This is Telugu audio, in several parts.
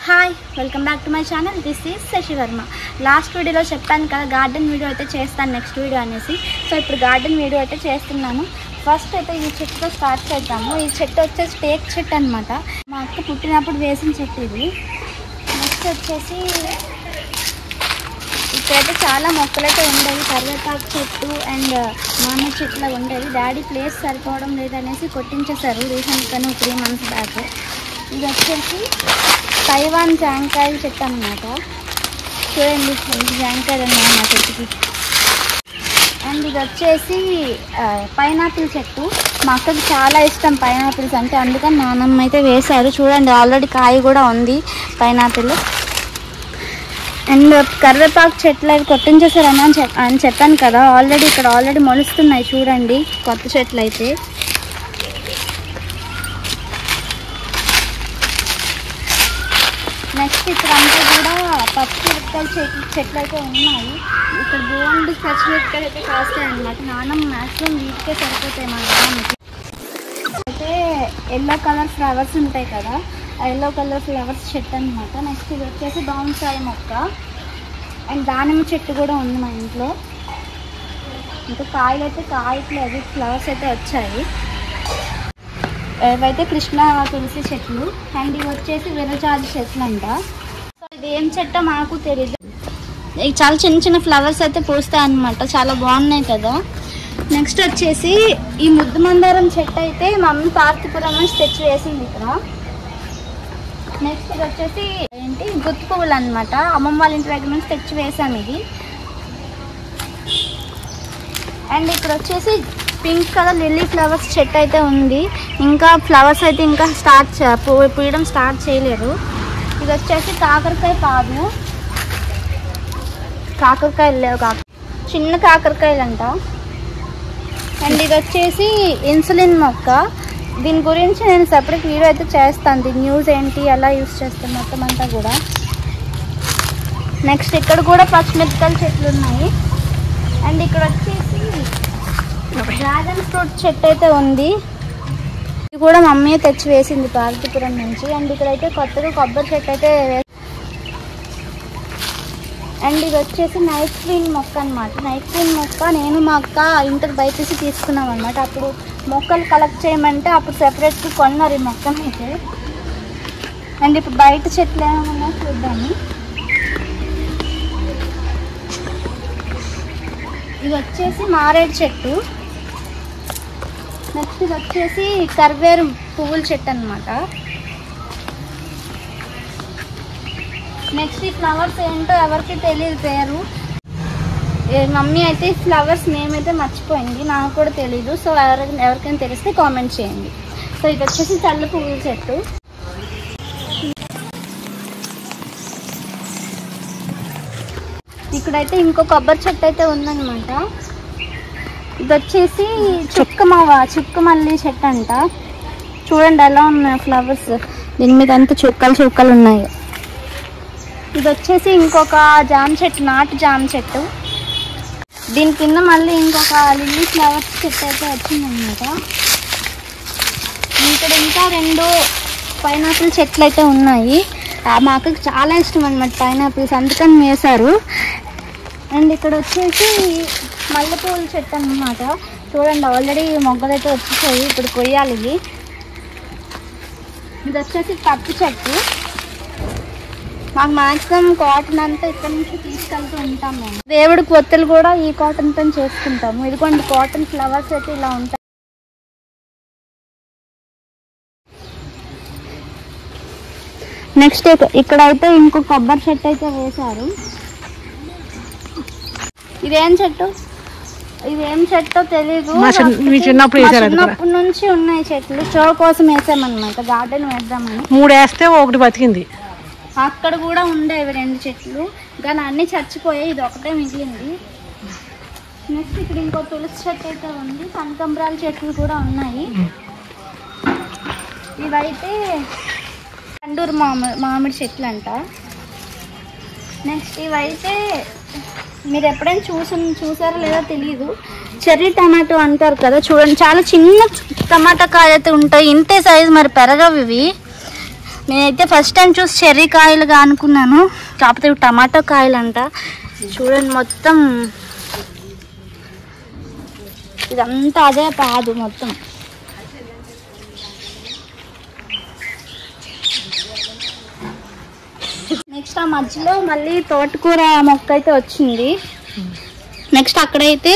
Hi welcome back to my channel. This is Shashi Varma. Last వీడియోలో చెప్పాను కదా గార్డెన్ వీడియో అయితే చేస్తాను నెక్స్ట్ వీడియో అనేసి. సో ఇప్పుడు గార్డెన్ వీడియో అయితే చేస్తున్నాను. ఫస్ట్ అయితే ఈ చెట్టుతో స్టార్ట్ చేద్దాము. ఈ చెట్టు వచ్చేసి టేక్ చెట్టు అనమాట. మా అక్క పుట్టినప్పుడు వేసిన చెట్టు ఇది. నెక్స్ట్ వచ్చేసి ఇక్కడైతే చాలా మొక్కలైతే ఉండేవి. కరివేపాకు చెట్టు అండ్ మామిడి చెట్లు ఉండేవి. డాడీ ప్లేస్ సరిపోవడం లేదనేసి కొట్టించేశారు రీసెంట్గానే 3 months బ్యాక్. ఇది వచ్చేసి తైవాన్ జాంకాయ చెట్టు అనమాట. చూడండి జాంకాయలు ఉన్నాయి మా చెట్టుకి. అండ్ ఇది వచ్చేసి పైనాపిల్ చెట్టు. మా అక్కకి చాలా ఇష్టం పైనాపిల్స్ అంటే, అందుకని నాన్నమ్మ అయితే వేశారు. చూడండి ఆల్రెడీ కాయ కూడా ఉంది పైనాపిల్. అండ్ కరివేపాకు చెట్లు అవి కొట్టించేసారని అని చెప్పాను కదా. ఆల్రెడీ మొలుస్తున్నాయి చూడండి కొత్త చెట్లు అయితే. నెక్స్ట్ ఇక్కడ అంతా కూడా పచ్చిమిరపకాయలు చెట్లు అయితే ఉన్నాయి. ఇక్కడ బోల్డ్ పచ్చిమిరపకాయలు అయితే కాస్తాయి అనమాట. నాన్నమ్మ మ్యాక్సిమం వీటికే సరిపోతాయి మా నాన్నకి. అయితే ఎల్లో కలర్ ఫ్లవర్స్ ఉంటాయి కదా, ఆ ఎల్లో కలర్ ఫ్లవర్స్ చెట్టు అనమాట. నెక్స్ట్ ఇది వచ్చేసి బాన్సాయి మొక్క. అండ్ దానిమ్మ చెట్టు కూడా ఉంది మా ఇంట్లో. ఇంకా కాయలు అయితే కాయట్లేదు, ఫ్లవర్స్ అయితే వచ్చాయి. ఇవైతే కృష్ణ తులసి చెట్లు. అండ్ ఇవి వచ్చేసి విరజాజి చెట్లు అంట. సో ఇది ఏం చెట్టో మాకు తెలియదు. ఇవి చాలా చిన్న చిన్న ఫ్లవర్స్ అయితే పూస్తాయి అనమాట. చాలా బాగున్నాయి కదా. నెక్స్ట్ వచ్చేసి ఈ ముద్దు మందారం చెట్టు అయితే మమ్మీ పార్తిపురం నుంచి తెచ్చి వేసింది ఇక్కడ. నెక్స్ట్ ఇది వచ్చేసి గుత్తి పువ్వులు అనమాట. అమ్మమ్మ వాళ్ళ ఇంటి దగ్గర నుంచి తెచ్చి వేసాము ఇది. అండ్ ఇక్కడ వచ్చేసి పింక్ కలర్ లిల్లీ ఫ్లవర్స్ చెట్టు అయితే ఉంది. ఇంకా ఫ్లవర్స్ అయితే ఇంకా పూయడం స్టార్ట్ చేయలేరు. ఇది వచ్చేసి కాకరకాయ పాదు. కాకరకాయలు లేవు, చిన్న కాకరకాయలు అంట. అండ్ ఇది వచ్చేసి ఇన్సులిన్ మొక్క. దీని గురించి నేను సెపరేట్ వీడియో అయితే చేస్తాను. దీని న్యూస్ ఏంటి, ఎలా యూస్ చేస్తాను మొత్తం అంతా కూడా. నెక్స్ట్ ఇక్కడ కూడా పచ్చిమిరపకాయల చెట్లు ఉన్నాయి. అండ్ ఇక్కడ వచ్చేసి డ్రాగన్ ఫ్రూట్ చెట్టు అయితే ఉంది. ఇది కూడా మమ్మీ తెచ్చి వేసింది పార్వతీపురం నుంచి. అండ్ ఇక్కడైతే కొత్తగా కొబ్బరి చెట్టు అయితే అండ్ ఇది వచ్చేసి నైట్ క్వీన్ మొక్క అనమాట. నైట్ క్వీన్ మొక్క నేను మా అక్క ఇంటర్ బయటేసి తీసుకున్నాం అనమాట. అప్పుడు మొక్కలు కలెక్ట్ చేయమంటే అప్పుడు సెపరేట్గా కొన్నారు ఈ మొక్కను అయితే. అండ్ ఇప్పుడు బయట చెట్లు ఏమన్నా చూద్దాము. ఇది వచ్చేసి మారేడు చెట్టు. నెక్స్ట్ ఇది వచ్చేసి కరివేరు పువ్వుల చెట్టు అనమాట. నెక్స్ట్ ఈ ఫ్లవర్స్ ఏంటో ఎవరికి తెలియదు పేరు. మమ్మీ అయితే ఫ్లవర్స్ నేమ్ అయితే మర్చిపోయింది, నాకు కూడా తెలీదు. సో ఎవరికైనా తెలిస్తే కామెంట్ చేయండి. సో ఇది వచ్చేసి చల్ల పువ్వుల చెట్టు. ఇక్కడైతే ఇంకో కొబ్బరి చెట్టు అయితే ఉందన్నమాట. ఇది వచ్చేసి చుక్కమల్లి చెట్టు అంట. చూడండి ఎలా ఉన్నాయి ఫ్లవర్స్. దీని మీద అంతా చుక్కలు ఉన్నాయి. ఇది వచ్చేసి ఇంకొక జామ చెట్టు, నాటు జామ చెట్టు. దీని కింద మళ్ళీ ఇంకొక లిల్లీ ఫ్లవర్స్ చెట్టు అయితే వచ్చిందన్నమాట. ఇక్కడ ఇంకా 2 పైనాపిల్ చెట్లు అయితే ఉన్నాయి. మా అక్కకి చాలా ఇష్టం అనమాట పైనాపిల్స్, అందుకని వేశారు. అండ్ ఇక్కడ వచ్చేసి మల్లెపూల చెట్టు అన్నమాట. చూడండి ఆల్రెడీ మొగ్గలు అయితే వచ్చేసాయి, ఇప్పుడు కొయ్యాలి ఇవి. ఇది వచ్చేసి పత్తి చెట్టు. మాకు మ్యాక్సిమం కాటన్ అంతా ఇక్కడ నుంచి తీసుకెళ్తూ ఉంటాం మేము. దేవుడి కొత్తలు కూడా ఈ కాటన్ పని చేసుకుంటాము. ఇదిగోండి కాటన్ ఫ్లవర్స్ అయితే ఇలా ఉంటాయి. నెక్స్ట్ ఇక్కడైతే ఇంకో కొబ్బరి చెట్టు అయితే వేశారు. ఇదేం చెట్టో తెలీదు. చిన్నప్పటి నుంచి ఉన్నాయి చెట్లు. షో కోసం వేసామన్నమాట, గార్డెన్ వేద్దామని. 3 వేస్తే 1 బతికింది. అక్కడ కూడా ఉండేవి 2 చెట్లు, కానీ అన్నీ చచ్చిపోయాయి. ఇది ఒకటే మిగిలింది. నెక్స్ట్ ఇక్కడ ఇంకో తులసి చెట్టు అయితే ఉంది. కనకాంబరాల చెట్లు కూడా ఉన్నాయి. ఇవైతే కండూరు మామిడి చెట్లు అంట. నెక్స్ట్ ఇవైతే మీరు ఎప్పుడైనా చూసారో లేదో తెలియదు, చెర్రీ టమాటో అంటారు కదా. చూడండి చాలా చిన్న టమాటా కాయ అయితే ఉంటాయి, ఇంతే సైజు, మరి పెరగవు ఇవి. నేనైతే ఫస్ట్ టైం చూసి చెర్రీ కాయలుగా అనుకున్నాను, కాకపోతే ఇవి టమాటో కాయలు అంట. చూడండి మొత్తం ఇదంతా అదే పాదు మొత్తం. నెక్స్ట్ ఆ మధ్యలో మళ్ళీ తోటకూర మొక్క అయితే వచ్చింది. నెక్స్ట్ అక్కడైతే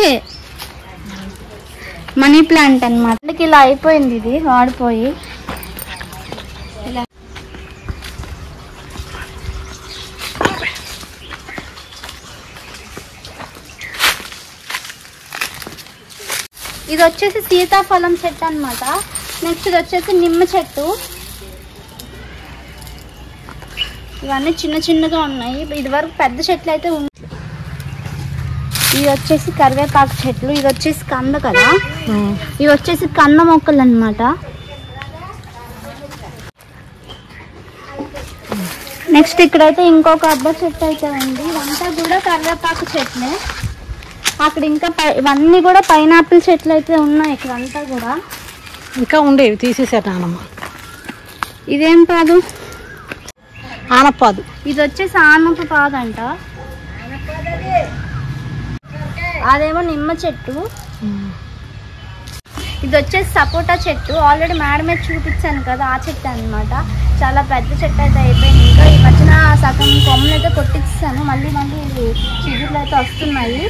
మనీ ప్లాంట్ అన్నమాట. ఇలా అయిపోయింది, ఇది వాడిపోయి. ఇలా ఇది వచ్చేసి సీతాఫలం చెట్టు అన్నమాట. నెక్స్ట్ ఇది వచ్చేసి నిమ్మ చెట్టు. ఇవన్నీ చిన్న చిన్నగా ఉన్నాయి, ఇది వరకు పెద్ద చెట్లు అయితే ఉన్నాయి. ఇది వచ్చేసి కరివేపాకు చెట్లు, ఇది వచ్చేసి కంద కదా, ఇవి వచ్చేసి కంద మొక్కలు అన్నమాట. నెక్స్ట్ ఇక్కడైతే ఇంకొక అబ్బరి చెట్టు అయితే ఉంది, ఇదంతా కూడా కరివేపాకు చెట్లే. అక్కడ ఇంకా ఇవన్నీ కూడా పైనాపిల్ చెట్లు అయితే ఉన్నాయి. ఇక్కడంతా కూడా ఇంకా ఉండేవి తీసేసారు నానమ్మ. ఇదేం పాదు? ఆనపాదు. ఇది వచ్చేసి ఆనప పాదు అంట. అదేమో నిమ్మ చెట్టు. ఇది వచ్చేసి సపోటా చెట్టు. ఆల్రెడీ మేడం మీద చూపించాను కదా, ఆ చెట్టు అన్నమాట. చాలా పెద్ద చెట్టు అయితే అయిపోయింది. ఇంకా ఈ మధ్యన సగం కొమ్మలు అయితే కొట్టిస్తాను, మళ్ళీ చిగుర్లు అయితే వస్తున్నాయి.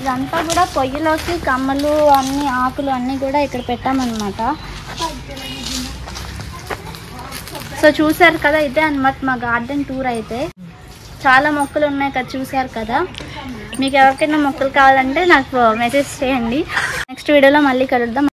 ఇదంతా కూడా పొయ్యిలోకి కమ్మలు అన్ని ఆకులు అన్నీ కూడా ఇక్కడ పెట్టామన్నమాట. సో చూసారు కదా, ఇదే అన్నమాట మా గార్డెన్ టూర్. అయితే చాలా మొక్కలు ఉన్నాయి కదా, చూసారు కదా. మీకు ఎవరికైనా మొక్కలు కావాలంటే నాకు మెసేజ్ చేయండి. నెక్స్ట్ వీడియోలో మళ్ళీ కలుద్దాం.